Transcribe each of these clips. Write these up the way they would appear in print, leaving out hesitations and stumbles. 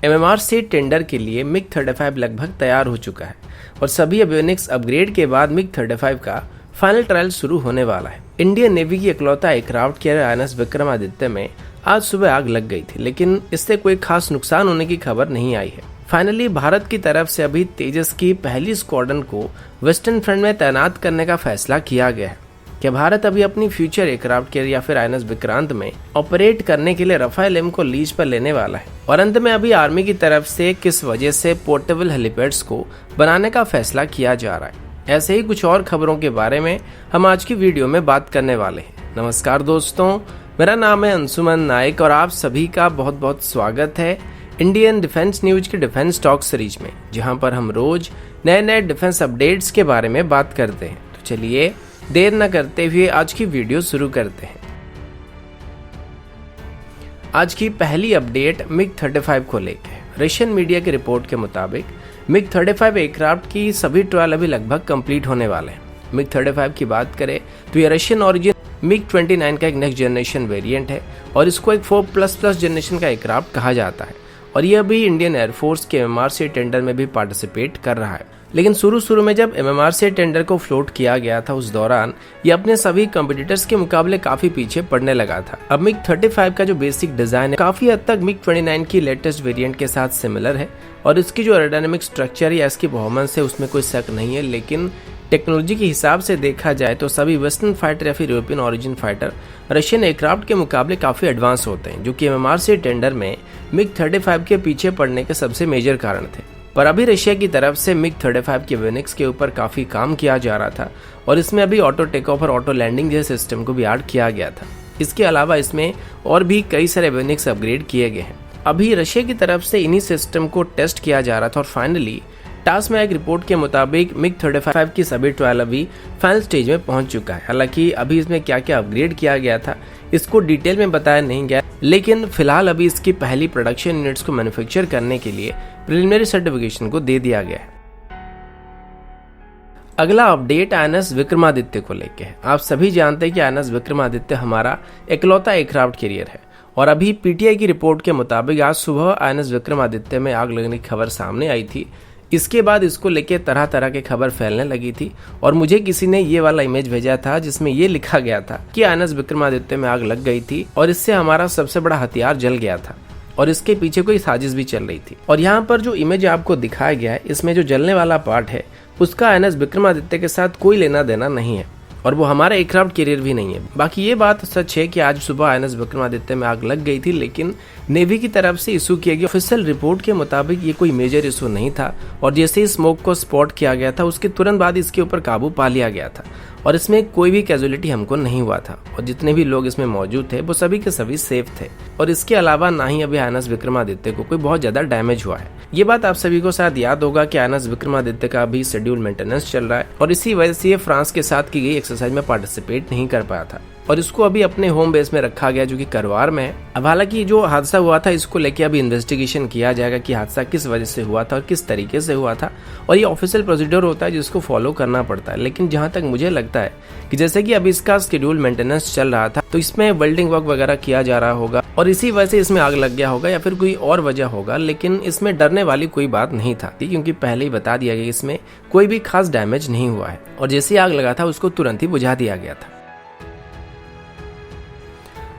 MMR से tender के लिए मिग 35 लगभग तैयार हो चुका है और सभी एवियोनिक्स अपग्रेड के बाद मिग 35 का फाइनल ट्रायल शुरू होने वाला है। इंडियन नेवी की इकलौता एयरक्राफ्ट कैरियर INS विक्रमादित्य में आज सुबह आग लग गई थी, लेकिन इससे कोई खास नुकसान होने की खबर नहीं आई है। फाइनली भारत की तरफ से अभी तेजस की पहली स्क्वाड्रन को वेस्टर्न फ्रंट में तैनात करने का फैसला किया गया है। क्या भारत अभी अपनी फ्यूचर एयरक्राफ्ट कैरियर या फिर INS विक्रांत में ऑपरेट करने के लिए रफाल M को लीज पर लेने वाला है? और अंत में अभी आर्मी की तरफ से किस वजह से पोर्टेबल हेलीपैड्स को बनाने का फैसला किया जा रहा है? ऐसे ही कुछ और खबरों के बारे में हम आज की वीडियो में बात करने वाले हैं। नमस्कार दोस्तों, मेरा नाम है अंशुमन नायक और आप सभी का बहुत बहुत स्वागत है इंडियन डिफेंस न्यूज के डिफेंस टॉक सीरीज में, जहां पर हम रोज नए नए डिफेंस अपडेट्स के बारे में बात करते हैं। तो चलिए देर न करते हुए आज की वीडियो शुरू करते हैं। आज की पहली अपडेट मिग 35 को लेकर रशियन मीडिया की रिपोर्ट के मुताबिक मिग 35 एयरक्राफ्ट की सभी ट्रायल अभी लगभग कंप्लीट होने वाले हैं। मिग 35 की बात करें तो यह रशियन ओरिजिन मिग 29 का एक नेक्स्ट जनरेशन वेरिएंट है और इसको एक 4++ जनरेशन का एयरक्राफ्ट कहा जाता है और यह भी इंडियन एयरफोर्स के MMR से टेंडर में भी पार्टिसिपेट कर रहा है। लेकिन शुरू में जब MMR से टेंडर को फ्लोट किया गया था उस दौरान ये अपने सभी कॉम्पिटिटर्स के मुकाबले काफी पीछे पड़ने लगा था। अब मिग 35 का जो बेसिक डिजाइन है काफी हद तक मिग 29 की लेटेस्ट वेरिएंट के साथ सिमिलर है और इसकी जो एरोडायनामिक स्ट्रक्चर या इसकी परफॉर्मेंस है उसमें कोई शक नहीं है। लेकिन टेक्नोलॉजी के हिसाब से देखा जाए तो सभी वेस्टर्न फाइटर या फिर European origin fighter Russian aircraft के मुकाबले काफी एडवांस होते हैं, जो कि MMR से टेंडर में मिग 35 के पीछे पड़ने के सबसे मेजर कारण थे। पर अभी रशिया की तरफ से मिग 35 के एवियोनिक्स के ऊपर काफी काम किया जा रहा था और इसमें अभी ऑटो टेक ऑफ और ऑटो लैंडिंग जैसे सिस्टम को भी ऐड किया गया था। इसके अलावा इसमें और भी कई सारे एवियोनिक्स अपग्रेड किए गए हैं। अभी रशिया की तरफ से इन्हीं सिस्टम को टेस्ट किया जा रहा था और फाइनली टास्क में एक रिपोर्ट के मुताबिक मिग 35 की सभी ट्रायल अभी फाइनल स्टेज में पहुंच चुका है। हालांकि अभी इसमें क्या क्या अपग्रेड किया गया था इसको डिटेल में बताया नहीं गया, लेकिन फिलहाल अभी इसकी पहली प्रोडक्शन यूनिट्स को मैन्युफैक्चर करने के लिए प्रिलिमिनरी सर्टिफिकेशन को दे दिया गया है। अगला अपडेट INS विक्रमादित्य को लेके है। आप सभी जानते हैं कि INS विक्रमादित्य हमारा इकलौता एयरक्राफ्ट कैरियर है और अभी PTI की रिपोर्ट के मुताबिक आज सुबह INS विक्रमादित्य में आग लगने की खबर सामने आई थी। इसके बाद इसको लेके तरह तरह के खबर फैलने लगी थी और मुझे किसी ने ये वाला इमेज भेजा था जिसमें ये लिखा गया था कि INS विक्रमादित्य में आग लग गई थी और इससे हमारा सबसे बड़ा हथियार जल गया था और इसके पीछे कोई साजिश भी चल रही थी। और यहाँ पर जो इमेज आपको दिखाया गया है इसमें जो जलने वाला पार्ट है उसका INS विक्रमादित्य के साथ कोई लेना देना नहीं है और वो हमारा एयरक्राफ्ट कैरियर भी नहीं है। बाकी ये बात सच है कि आज सुबह INS विक्रमादित्य में आग लग गई थी, लेकिन नेवी की तरफ से इशू किया गया ऑफिशियल रिपोर्ट के मुताबिक ये कोई मेजर इशू नहीं था और जैसे ही स्मोक को स्पॉट किया गया था उसके तुरंत बाद इसके ऊपर काबू पा लिया गया था और इसमें कोई भी कैजुअलिटी हमको नहीं हुआ था और जितने भी लोग इसमें मौजूद थे वो सभी के सभी सेफ थे और इसके अलावा ना ही अभी INS विक्रमादित्य को कोई बहुत ज्यादा डैमेज हुआ है। ये बात आप सभी को शायद याद होगा कि INS विक्रमादित्य का अभी शेड्यूल मेंटेनेंस चल रहा है और इसी वजह से ये फ्रांस के साथ की गई एक्सरसाइज में पार्टिसिपेट नहीं कर पाया था और इसको अभी अपने होम बेस में रखा गया जो कि करवार में है। अब हालांकि जो हादसा हुआ था इसको लेके अभी इन्वेस्टिगेशन किया जाएगा कि हादसा किस वजह से हुआ था और किस तरीके से हुआ था और ये ऑफिशियल प्रोसीजर होता है जिसको फॉलो करना पड़ता है। लेकिन जहां तक मुझे लगता है कि जैसे कि अभी इसका शेड्यूल मेंटेनेंस चल रहा था तो इसमें वेल्डिंग वर्क वगैरह किया जा रहा होगा और इसी वजह से इसमें आग लग गया होगा या फिर कोई और वजह होगा, लेकिन इसमें डरने वाली कोई बात नहीं था क्योंकि पहले ही बता दिया गया इसमें कोई भी खास डैमेज नहीं हुआ है और जैसे आग लगा था उसको तुरंत ही बुझा दिया गया था।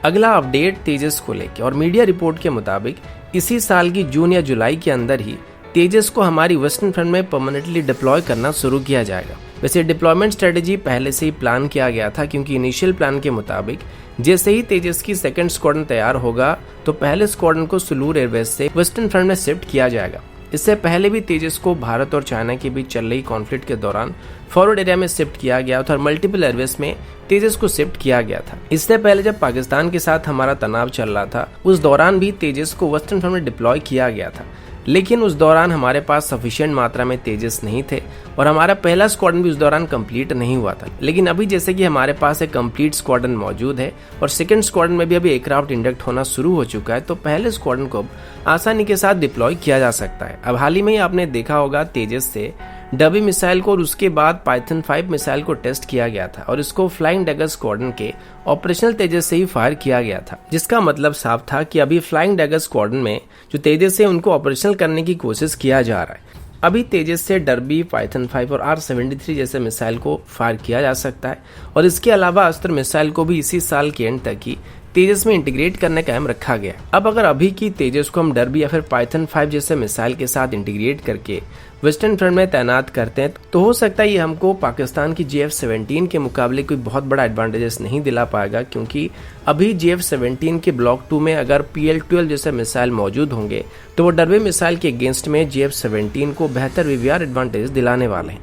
अगला अपडेट तेजस को लेकर और मीडिया रिपोर्ट के मुताबिक इसी साल की जून या जुलाई के अंदर ही तेजस को हमारी वेस्टर्न फ्रंट में परमानेंटली डिप्लॉय करना शुरू किया जाएगा। वैसे डिप्लॉयमेंट स्ट्रेटेजी पहले से ही प्लान किया गया था क्योंकि इनिशियल प्लान के मुताबिक जैसे ही तेजस की सेकंड स्क्वाड्रन तैयार होगा तो पहले स्क्वाड्रन को सुलूर एयरबेस से वेस्टर्न फ्रंट में शिफ्ट किया जाएगा। इससे पहले भी तेजस को भारत और चाइना के बीच चल रही कॉन्फ्लिक्ट के दौरान फॉरवर्ड एरिया में शिफ्ट किया गया था और मल्टीपल एयरबेस में तेजस को शिफ्ट किया गया था। इससे पहले जब पाकिस्तान के साथ हमारा तनाव चल रहा था उस दौरान भी तेजस को वेस्टर्न फ्रंट में डिप्लॉय किया गया था, लेकिन उस दौरान हमारे पास सफिशिएंट मात्रा में तेजस नहीं थे और हमारा पहला स्क्वाड्रन भी उस दौरान कंप्लीट नहीं हुआ था। लेकिन अभी जैसे कि हमारे पास एक कंप्लीट स्क्वाड्रन मौजूद है और सेकंड स्क्वाड्रन में भी अभी एयरक्राफ्ट इंडक्ट होना शुरू हो चुका है तो पहले स्क्वाड्रन को आसानी के साथ डिप्लॉय किया जा सकता है। अब हाल ही में आपने देखा होगा तेजस से डबी मिसाइल को और उसके बाद पाइथन 5 मिसाइल को टेस्ट किया गया था और इसको फ्लाइंग डैगर स्क्वाड्रन के ऑपरेशनल तेजस से ही फायर किया गया था, जिसका मतलब साफ था कि अभी फ्लाइंग डैगर स्क्वाड्रन में जो तेजस है उनको ऑपरेशनल करने की कोशिश किया जा रहा है। अभी तेजस से डर्बी, पाइथन 5 और R-73 जैसे मिसाइल को फायर किया जा सकता है और इसके अलावा अस्त्र मिसाइल को भी इसी साल के एंड तक ही तेजस में इंटीग्रेट करने का एम रखा गया। अब अगर अभी की तेजस को हम डर्बी या फिर पाइथन 5 जैसे मिसाइल के साथ इंटीग्रेट करके वेस्टर्न फ्रंट में तैनात करते हैं तो हो सकता है ये हमको पाकिस्तान की JF-17 के मुकाबले कोई बहुत बड़ा एडवांटेजेस नहीं दिला पाएगा, क्योंकि अभी JF-17 के ब्लॉक 2 में अगर PL-12 जैसे मिसाइल मौजूद होंगे तो वो डर्बी मिसाइल के अगेंस्ट में JF-17 को बेहतर VVR एडवांटेज दिलाने वाले हैं।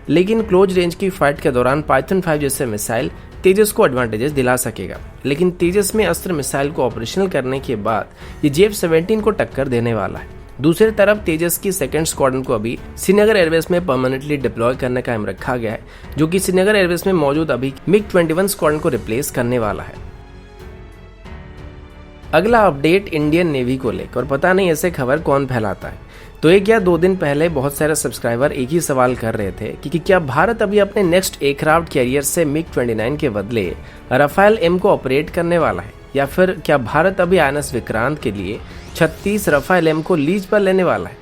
लेकिन क्लोज रेंज की फाइट के दौरान पाइथन 5 जैसे मिसाइल तेजस को एडवांटेजेस दिला सकेगा, लेकिन तेजस में अस्त्र मिसाइल को ऑपरेशनल करने के बाद ये JF-17 को टक्कर देने वाला है। दूसरी तरफ तेजस की सेकंड स्क्वाड्रन को अभी श्रीनगर एयरबेस में परमानेंटली डिप्लॉय करने का एम रखा गया है, जो कि श्रीनगर एयरबेस में मौजूद अभी MiG-21 स्क्वाड्रन को रिप्लेस करने वाला है। अगला अपडेट इंडियन नेवी को लेकर, और पता नहीं ऐसे खबर कौन फैलाता है। तो 1 या 2 दिन पहले बहुत सारे सब्सक्राइबर एक ही सवाल कर रहे थे कि क्या भारत अभी अपने नेक्स्ट एयरक्राफ्ट कैरियर से MiG-29 के बदले राफेल M को ऑपरेट करने वाला है, या फिर क्या भारत अभी INS विक्रांत के लिए 36 राफेल M को लीज पर लेने वाला है।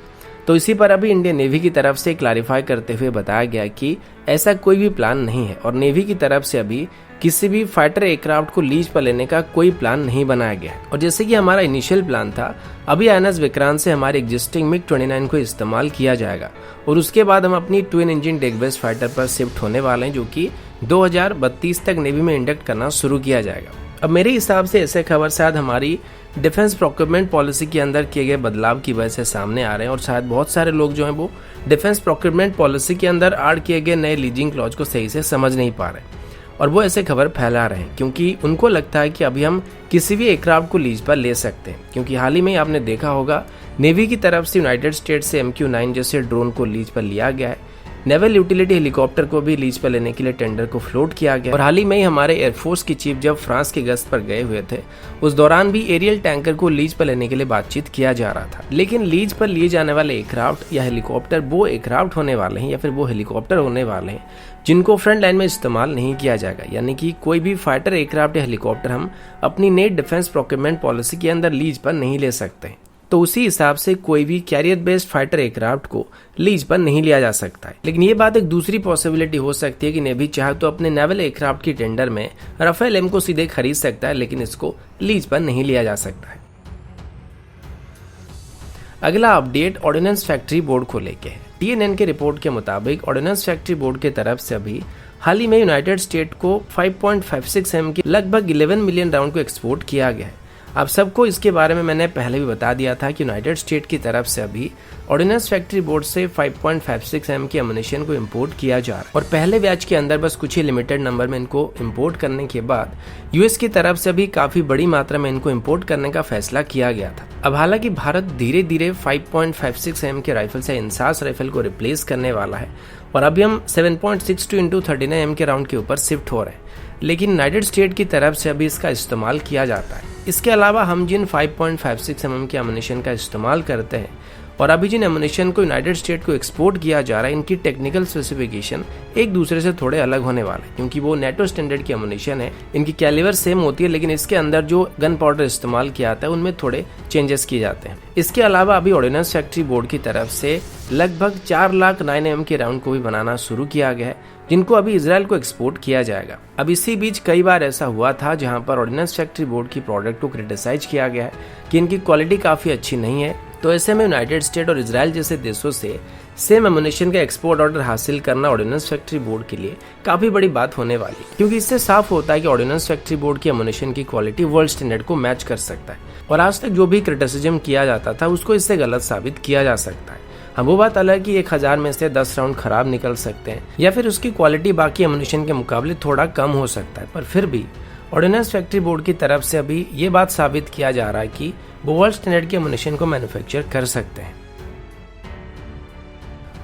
तो इसी पर अभी इंडियन नेवी की तरफ से क्लैरिफाई करते हुए बताया गया कि ऐसा कोई भी प्लान नहीं है और नेवी की तरफ से अभी किसी भी फाइटर एयरक्राफ्ट को लीज पर लेने का कोई प्लान नहीं बनाया गया है। और जैसे कि हमारा इनिशियल प्लान था, अभी INS विक्रांत से हमारे एग्जिस्टिंग MiG-29 को इस्तेमाल किया जाएगा और उसके बाद हम अपनी twin engine deck based fighter पर शिफ्ट होने वाले हैं, जो कि 2032 तक नेवी में इंडक्ट करना शुरू किया जाएगा। अब मेरे हिसाब से ऐसे खबर शायद हमारी डिफेंस प्रोक्योरमेंट पॉलिसी के अंदर किए गए बदलाव की वजह से सामने आ रहे हैं और शायद बहुत सारे लोग जो हैं वो डिफेंस प्रोक्योरमेंट पॉलिसी के अंदर ऐड किए गए नए लीजिंग क्लॉज को सही से समझ नहीं पा रहे और वो ऐसे खबर फैला रहे हैं, क्योंकि उनको लगता है कि अभी हम किसी भी एयरक्राफ्ट को लीज पर ले सकते हैं। क्योंकि हाल ही में आपने देखा होगा नेवी की तरफ से यूनाइटेड स्टेट्स से MQ-9 जैसे ड्रोन को लीज पर लिया गया है। नेवल यूटिलिटी हेलीकॉप्टर को भी लीज पर लेने के लिए टेंडर को फ्लोट किया गया और हाल ही में ही हमारे एयरफोर्स की चीफ जब फ्रांस की गश्त पर गए हुए थे, उस दौरान भी एरियल टैंकर को लीज पर लेने के लिए बातचीत किया जा रहा था। लेकिन लीज पर लिए जाने वाले एयरक्राफ्ट या हेलीकॉप्टर वो एयरक्राफ्ट होने वाले हैं या फिर वो हेलीकॉप्टर होने वाले हैं जिनको फ्रंट लाइन में इस्तेमाल नहीं किया जाएगा, यानी कि कोई भी फाइटर एयरक्राफ्ट या हेलीकॉप्टर हम अपनी नेट डिफेंस प्रोक्योरमेंट पॉलिसी के अंदर लीज पर नहीं ले सकते। तो उसी हिसाब से कोई भी कैरियर बेस्ड फाइटर एयरक्राफ्ट को लीज पर नहीं लिया जा सकता है। लेकिन ये बात एक दूसरी पॉसिबिलिटी हो सकती है कि नेवी चाहे तो अपने नेवल एयरक्राफ्ट की टेंडर में राफेल M को सीधे खरीद सकता है, लेकिन इसको लीज पर नहीं लिया जा सकता है। अगला अपडेट ऑर्डिनेंस फैक्ट्री बोर्ड को लेके है। TNN के रिपोर्ट के मुताबिक ऑर्डिनेंस फैक्ट्री बोर्ड की तरफ से अभी हाल ही में यूनाइटेड स्टेट को 5.56 mm की लगभग 11 मिलियन राउंड को एक्सपोर्ट किया गया है। आप सबको इसके बारे में मैंने पहले भी बता दिया था कि यूनाइटेड स्टेट की तरफ से अभी ऑर्डिनेंस फैक्ट्री बोर्ड से 5.56 mm की एमुनिशन को इंपोर्ट किया जा रहा है और पहले बैच के अंदर बस कुछ ही लिमिटेड नंबर में इनको इंपोर्ट करने के बाद यूएस की तरफ से भी काफी बड़ी मात्रा में इनको इंपोर्ट करने का फैसला किया गया था। अब हालांकि भारत धीरे धीरे 5.56 mm के राइफल से इंसास राइफल को रिप्लेस करने वाला है और अभी हम 7.62 × 39 mm के राउंड के ऊपर शिफ्ट हो रहे हैं, लेकिन यूनाइटेड स्टेट की तरफ से अभी इसका इस्तेमाल किया जाता है। इसके अलावा हम जिन 5.56 mm के एमुनिशन का इस्तेमाल करते हैं और अभी जिन एमुनिशन को यूनाइटेड स्टेट को एक्सपोर्ट किया जा रहा है, इनकी टेक्निकल स्पेसिफिकेशन एक दूसरे से थोड़े अलग होने वाले हैं, क्योंकि वो नेटो स्टैंडर्ड की एमुनिशन है। इनकी कैलिबर सेम होती है, लेकिन इसके अंदर जो गन पाउडर इस्तेमाल किया जाता है उनमें थोड़े चेंजेस किए जाते हैं। इसके अलावा अभी ऑर्डिनेंस फैक्ट्री बोर्ड की तरफ से लगभग 4,09,000 mm के राउंड को भी बनाना शुरू किया गया है, जिनको अभी इजराइल को एक्सपोर्ट किया जाएगा। अब इसी बीच कई बार ऐसा हुआ था जहां पर ऑर्डिनेंस फैक्ट्री बोर्ड की प्रोडक्ट को क्रिटिसाइज किया गया है कि इनकी क्वालिटी काफी अच्छी नहीं है। तो ऐसे में यूनाइटेड स्टेट और इजराइल जैसे देशों से सेम एमुनिशन का एक्सपोर्ट ऑर्डर हासिल करना ऑर्डिनेंस फैक्ट्री बोर्ड के लिए काफी बड़ी बात होने वाली, क्योंकि इससे साफ होता है कि ऑर्डिनेंस फैक्ट्री बोर्ड की एमुनिशन की क्वालिटी वर्ल्ड स्टैंडर्ड को मैच कर सकता है और आज तक जो भी क्रिटिसिज्म किया जाता था उसको इससे गलत साबित किया जा सकता है। हाँ, वो बात अलग कि 1000 में से 10 राउंड खराब निकल सकते हैं या फिर उसकी क्वालिटी बाकी एमुनिशन के मुकाबले थोड़ा कम हो सकता है, पर फिर भी ऑर्डिनेंस फैक्ट्री बोर्ड की तरफ से अभी ये बात साबित किया जा रहा है कि वो वर्ल्ड स्टैंडर्ड के एमुनिशन को मैन्युफैक्चर कर सकते हैं।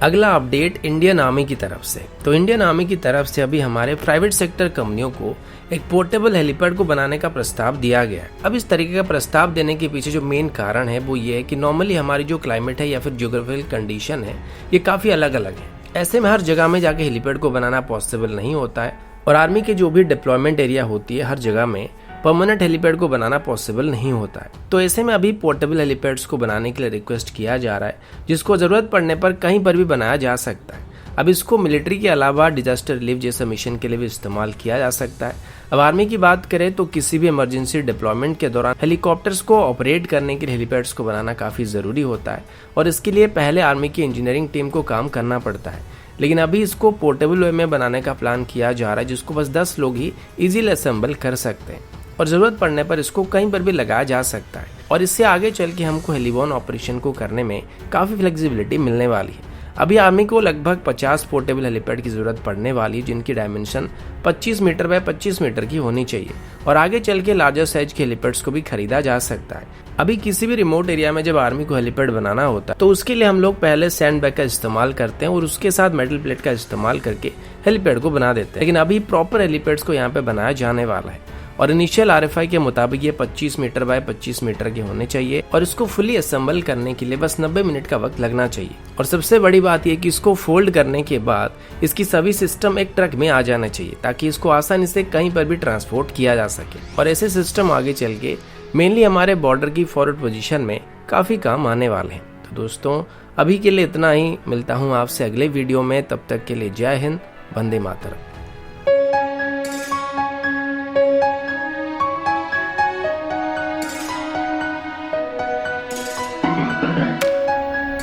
अगला अपडेट इंडियन आर्मी की तरफ से। तो इंडियन आर्मी की तरफ से अभी हमारे प्राइवेट सेक्टर कंपनियों को एक पोर्टेबल हेलीपैड को बनाने का प्रस्ताव दिया गया है। अब इस तरीके का प्रस्ताव देने के पीछे जो मेन कारण है वो ये है कि नॉर्मली हमारी जो क्लाइमेट है या फिर ज्योग्राफिकल कंडीशन है ये काफ़ी अलग अलग है। ऐसे में हर जगह में जाके हेलीपैड को बनाना पॉसिबल नहीं होता है और आर्मी के जो भी डिप्लॉयमेंट एरिया होती है हर जगह में परमानेंट हेलीपैड को बनाना पॉसिबल नहीं होता है। तो ऐसे में अभी पोर्टेबल हेलीपैड्स को बनाने के लिए रिक्वेस्ट किया जा रहा है, जिसको जरूरत पड़ने पर कहीं पर भी बनाया जा सकता है। अब इसको मिलिट्री के अलावा डिजास्टर रिलीफ जैसे मिशन के लिए भी इस्तेमाल किया जा सकता है। अब आर्मी की बात करें तो किसी भी इमरजेंसी डिप्लॉयमेंट के दौरान हेलीकॉप्टर्स को ऑपरेट करने के लिए हेलीपैड्स को बनाना काफ़ी ज़रूरी होता है और इसके लिए पहले आर्मी की इंजीनियरिंग टीम को काम करना पड़ता है। लेकिन अभी इसको पोर्टेबल वे में बनाने का प्लान किया जा रहा है, जिसको बस 10 लोग ही इजीली असेंबल कर सकते हैं और ज़रूरत पड़ने पर इसको कहीं पर भी लगाया जा सकता है और इससे आगे चल के हमको हेलीबॉर्न ऑपरेशन को करने में काफ़ी फ्लेक्सिबिलिटी मिलने वाली है। अभी आर्मी को लगभग 50 पोर्टेबल हेलीपैड की जरूरत पड़ने वाली है, जिनकी डायमेंशन 25 मीटर बाय 25 मीटर की होनी चाहिए और आगे चल के लार्जर साइज के हेलीपैड्स को भी खरीदा जा सकता है। अभी किसी भी रिमोट एरिया में जब आर्मी को हेलीपैड बनाना होता है तो उसके लिए हम लोग पहले सैंड बैग का इस्तेमाल करते हैं और उसके साथ मेटल प्लेट का इस्तेमाल करके हेलीपैड को बना देते हैं। लेकिन अभी प्रॉपर हेलीपैड्स को यहाँ पे बनाया जाने वाला है और इनिशियल RFI के मुताबिक ये 25 मीटर बाय 25 मीटर के होने चाहिए और इसको फुली असेंबल करने के लिए बस 90 मिनट का वक्त लगना चाहिए। और सबसे बड़ी बात यह कि इसको फोल्ड करने के बाद इसकी सभी सिस्टम एक ट्रक में आ जाना चाहिए ताकि इसको आसानी से कहीं पर भी ट्रांसपोर्ट किया जा सके और ऐसे सिस्टम आगे चल के मेनली हमारे बॉर्डर की फॉरवर्ड पोजीशन में काफी काम आने वाले हैं। तो दोस्तों अभी के लिए इतना ही, मिलता हूँ आपसे अगले वीडियो में, तब तक के लिए जय हिंद, वंदे मातरम।